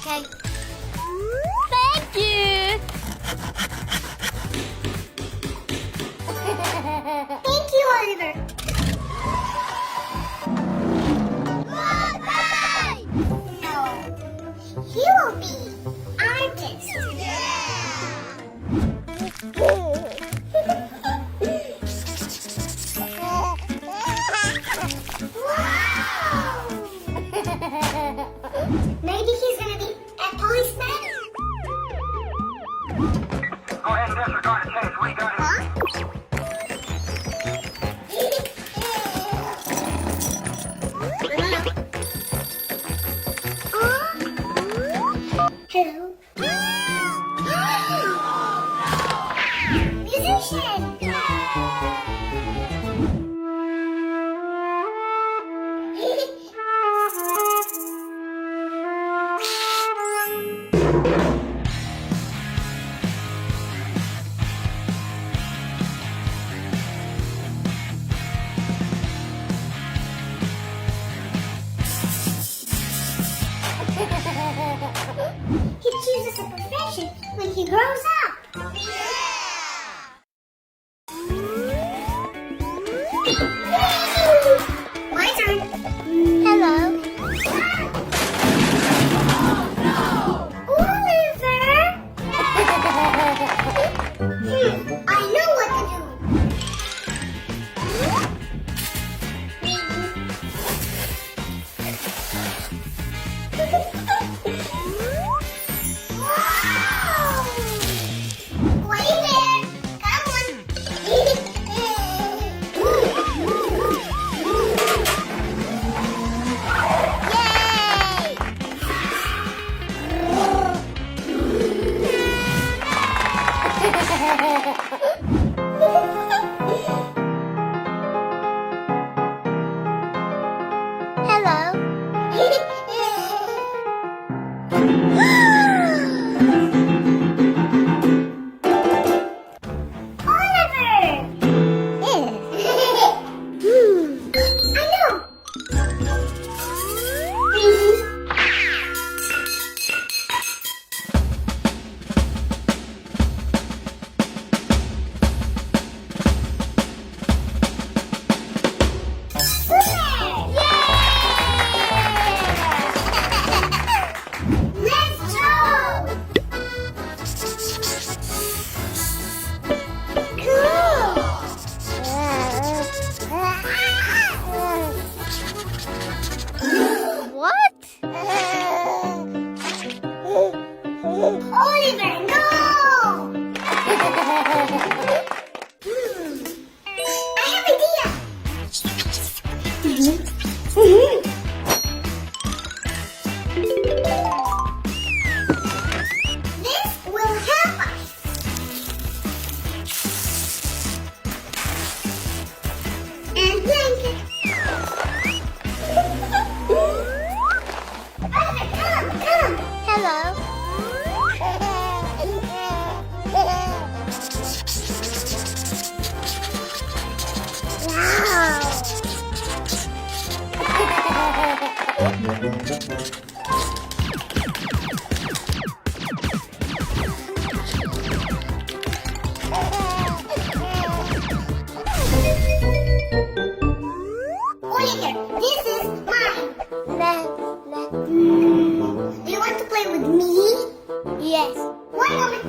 Okay. Thank you. Thank you, Oliver. Bye. No, he will be artist. Wow! Maybe he's gonna be a policeman. Go ahead and disregard the chase. We got him. Hello. Musician. He chooses a profession when he grows up. My turn. Hello. Oliver! I know what to do. Wow! Wait there. Come on. Yay! Hello. Oliver! I know. Let's go! What? Oliver, no! I have an idea. This will help us. And blanket. Oliver, come. Hello. Oliver, this is mine. Wow. Do you want to play with me? Yes. One moment.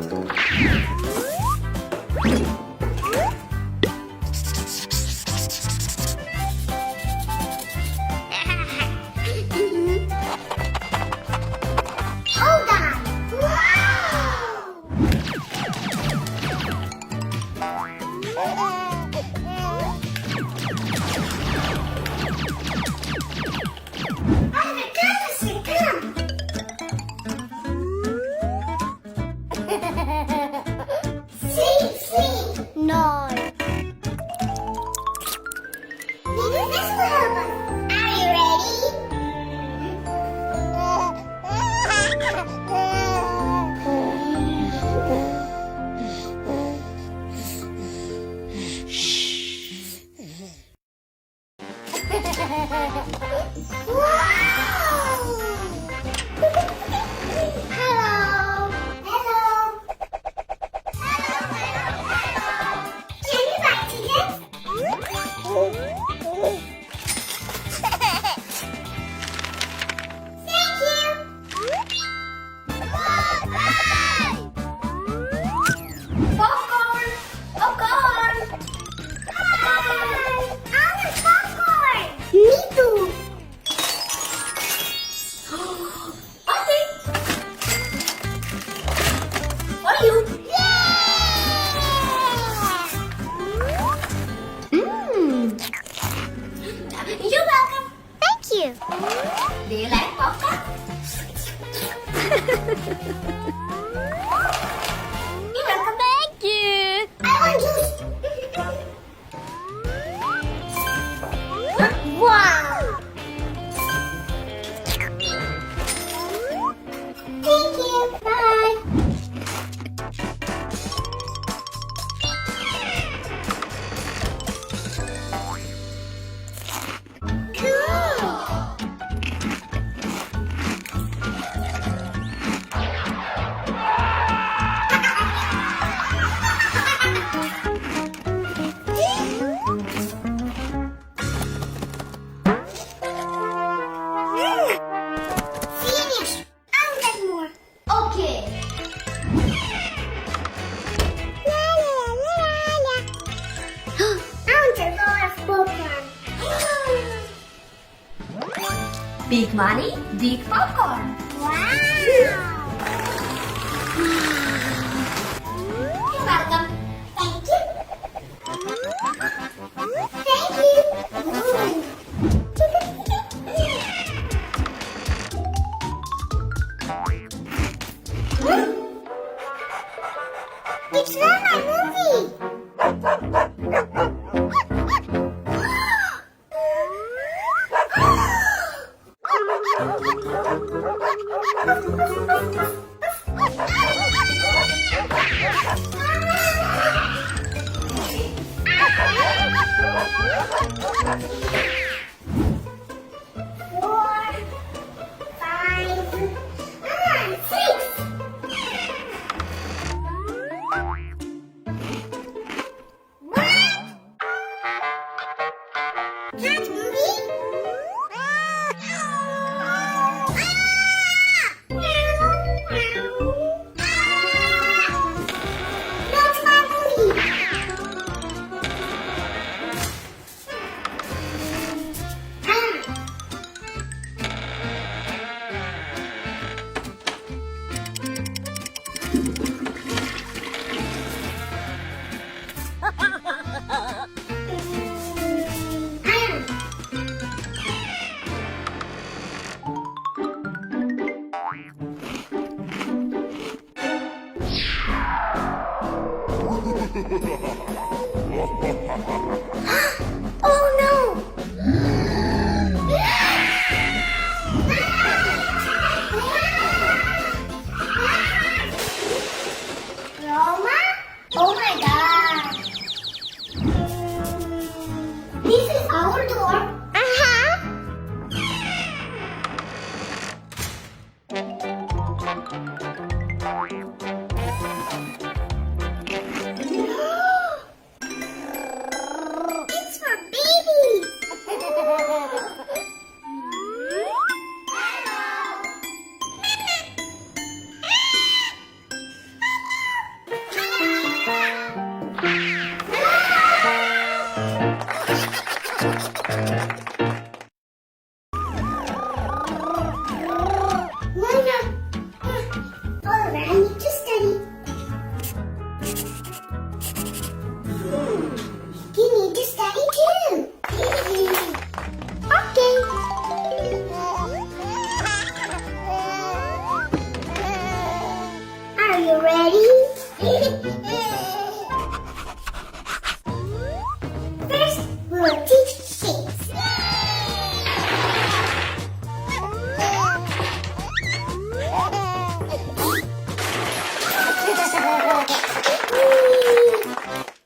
Thank you. I want juice. Wow. Thank you. Bye. Finish. I'll get more. Okay. La la la la. I want a lot of popcorn. Big money, big popcorn. Wow. You're welcome. Thank you. Thank you. It's not a movie. Four, five, six. Cat movie? Not my movie. Oh no! Roma? Oh my god! This is our door. Uh-huh. It's for babies. Mona, all right, I need to study. You need to study too. Okay. Are you ready? First, we'll teach shapes.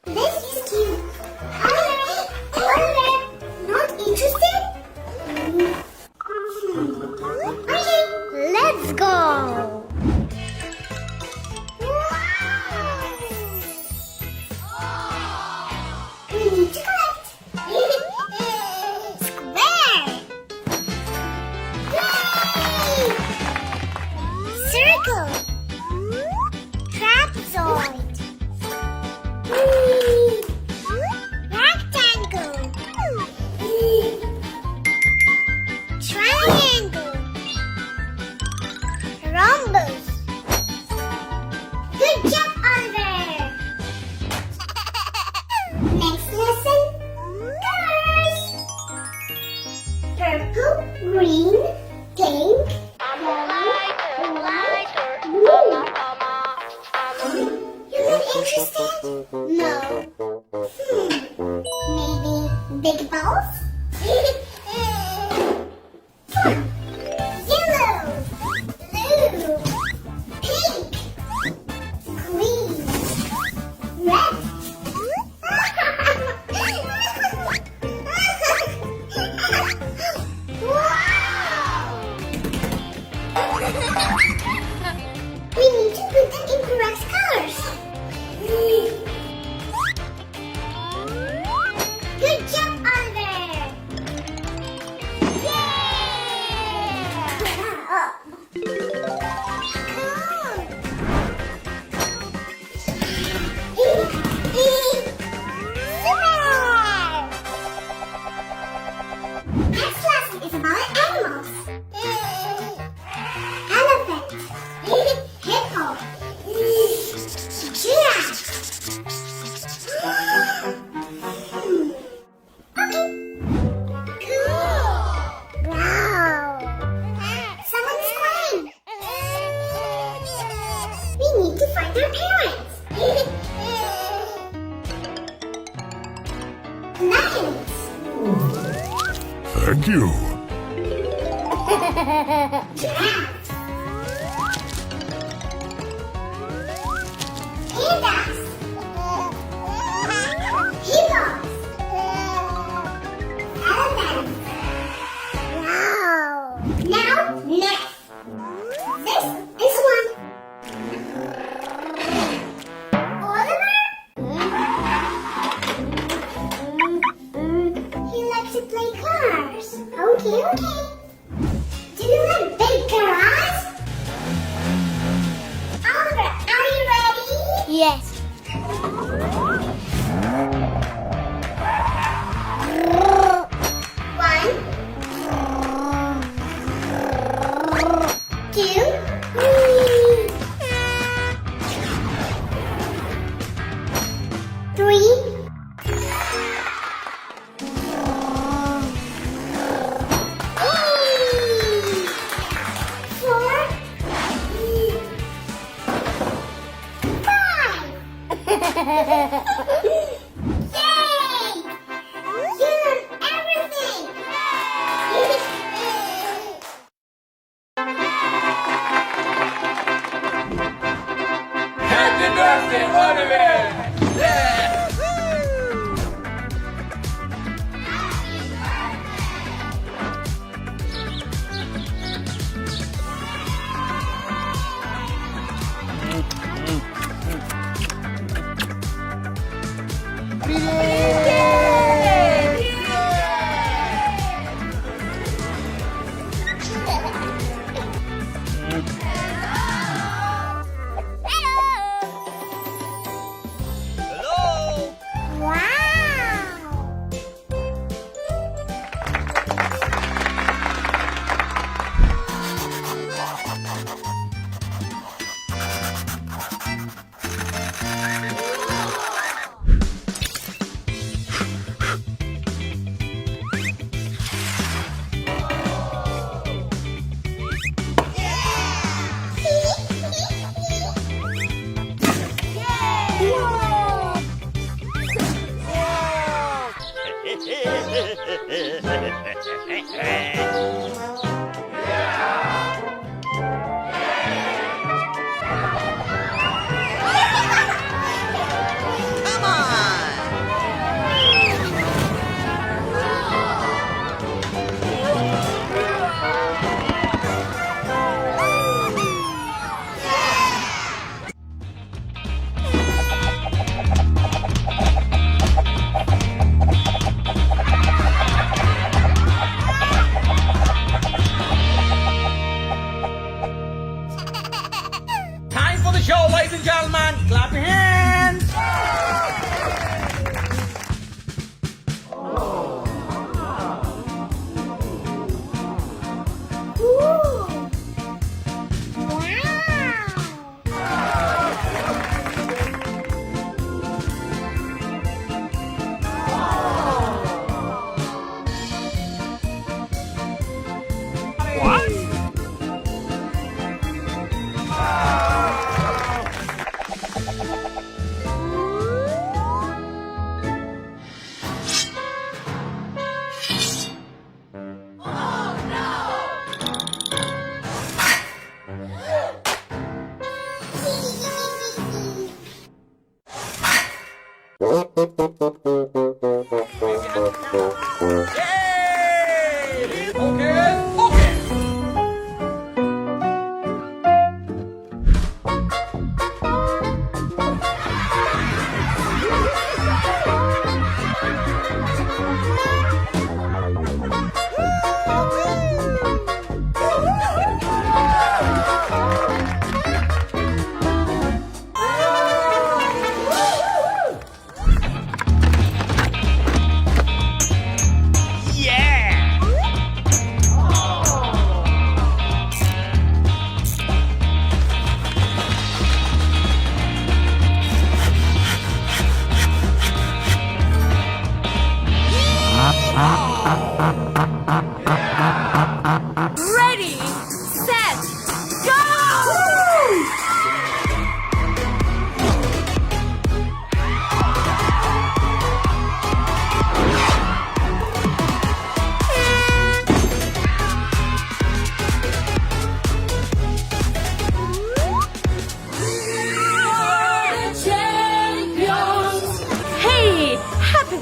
This is cute. Alright, not interested? Okay. Let's go. We need to collect. Square. Yay! Circle. Trapezoid. Rectangle. Triangle. Rhombus. interested? No. Maybe big balls? Yellow, blue, pink, green, red. We need to put them in correct colors. Good job, Oliver! Next lesson is about animals. Elephant, hippo, giraffe. Okay. Cool. Wow. Someone's crying. We need to find our parents. Lions. Thank you. Giraffe. Pandas. Hippos. Elephants. Wow. Now, next. This is one. Oliver? He likes to play cars. Okay. Do you like big cars? Oliver, are you ready? Yes. One, two, three, four, five. Yay! You learned everything! Happy birthday, Oliver! Wow! Time for the show, ladies and gentlemen. Clap your hands. Ooh. Wow! What?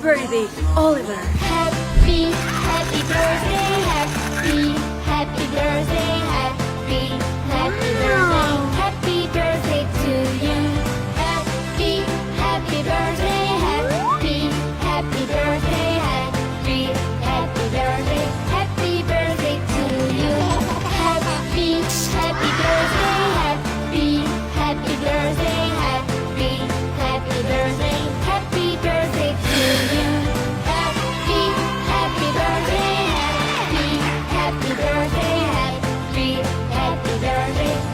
birthday, Oliver. Happy, happy birthday, happy birthday, happy birthday, happy birthday to you. Happy birthday, happy birthday, happy birthday, happy birthday to you. Happy birthday, happy birthday, happy birthday, happy birthday to you. Happy birthday, happy birthday, happy birthday.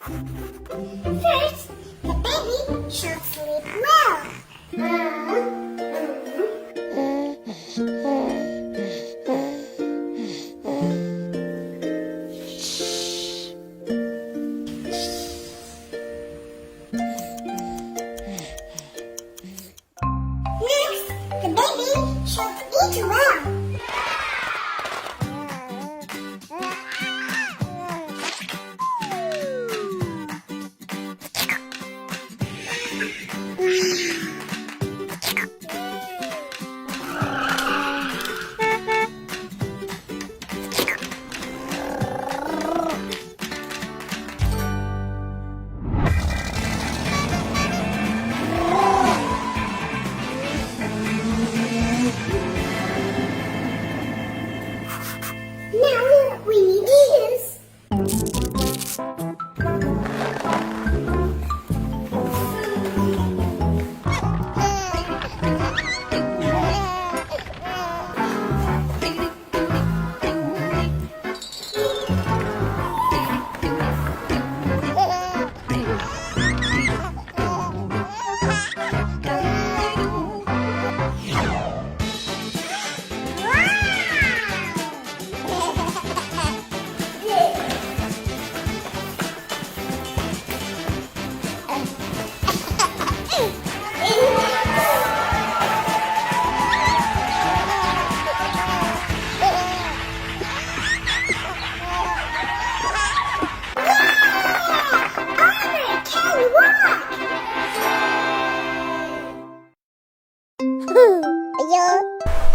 First, the baby should sleep well. Next, the baby should eat well. Now we need ears.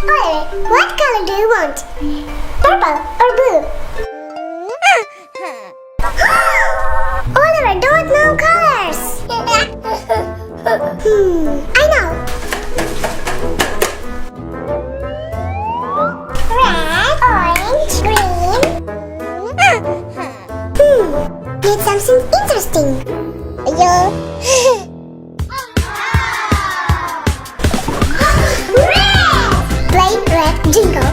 Oliver, what color do you want? Purple or blue? Oliver don't know colors. I know. Red, orange, green. Need something interesting. Play red jingle.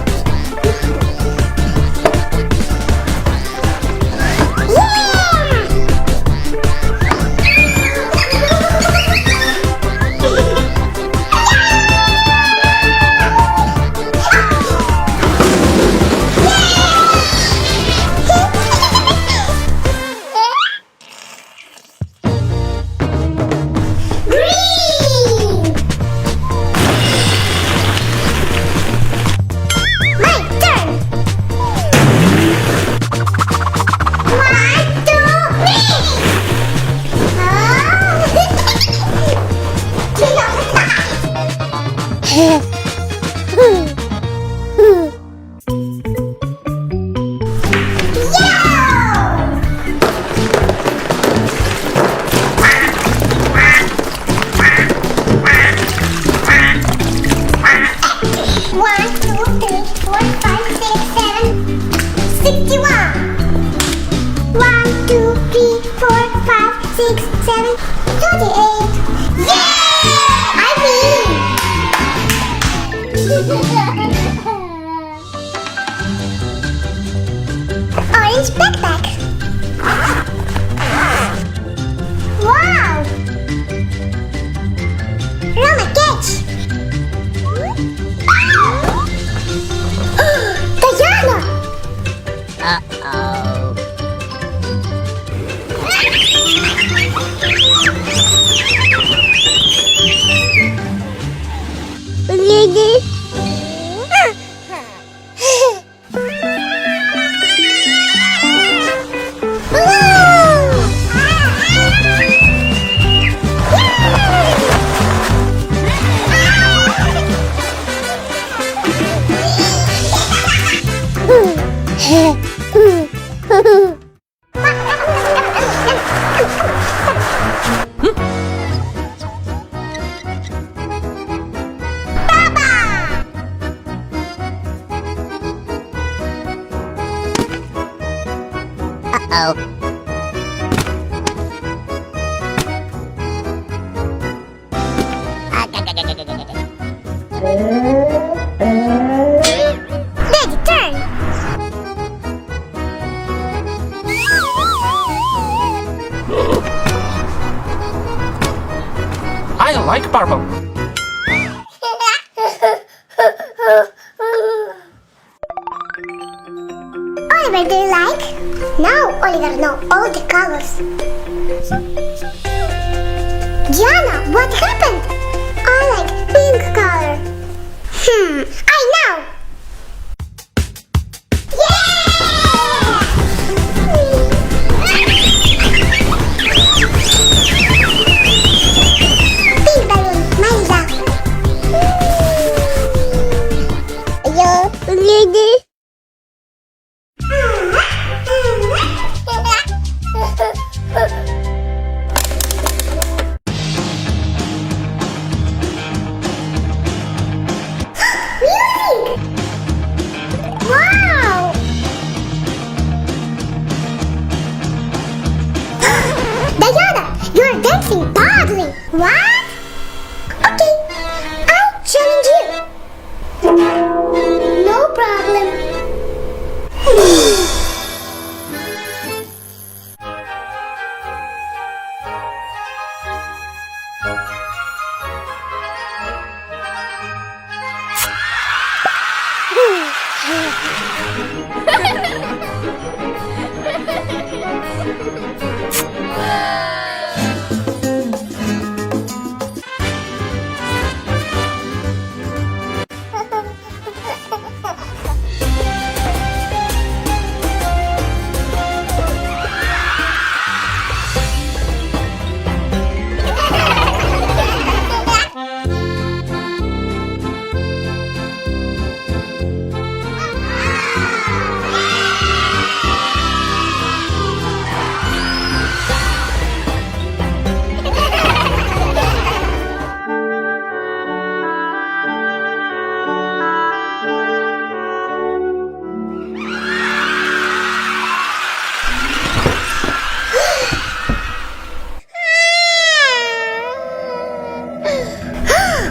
Orange backpack. Wow! Roma catch. Diana! Lady. Ready, turn. like purple. Oliver, do you like? Now Oliver knows all the colors. Diana, what happened? I like pink color. I know. Pink balloon, Marisa. Lady. Wow! Diana, you're dancing badly. What? Okay, I'll challenge you. No problem.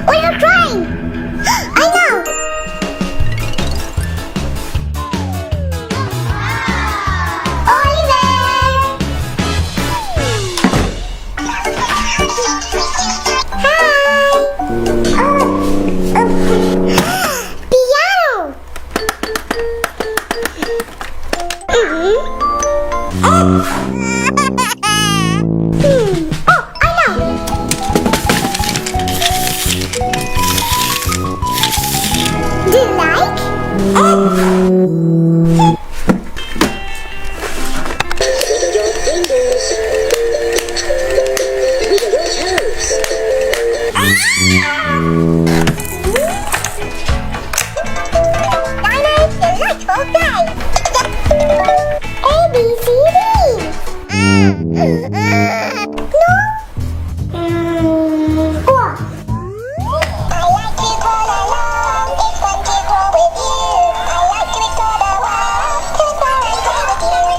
Why are you crying? I know. Oliver. Hi. Piano. Oh, I know. Do you like? A, B, C, D. No? Or I like to go along, it's fun to grow with you. I like to explore the world, just while I play with you.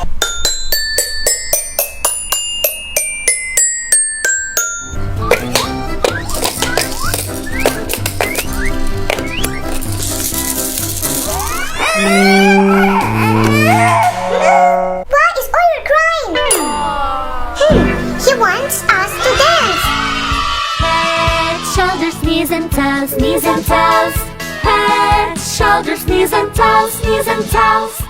Why is Oliver crying? He wants us to dance. Head, shoulders, knees and toes, knees and toes. Head, shoulders, knees and toes, knees and toes.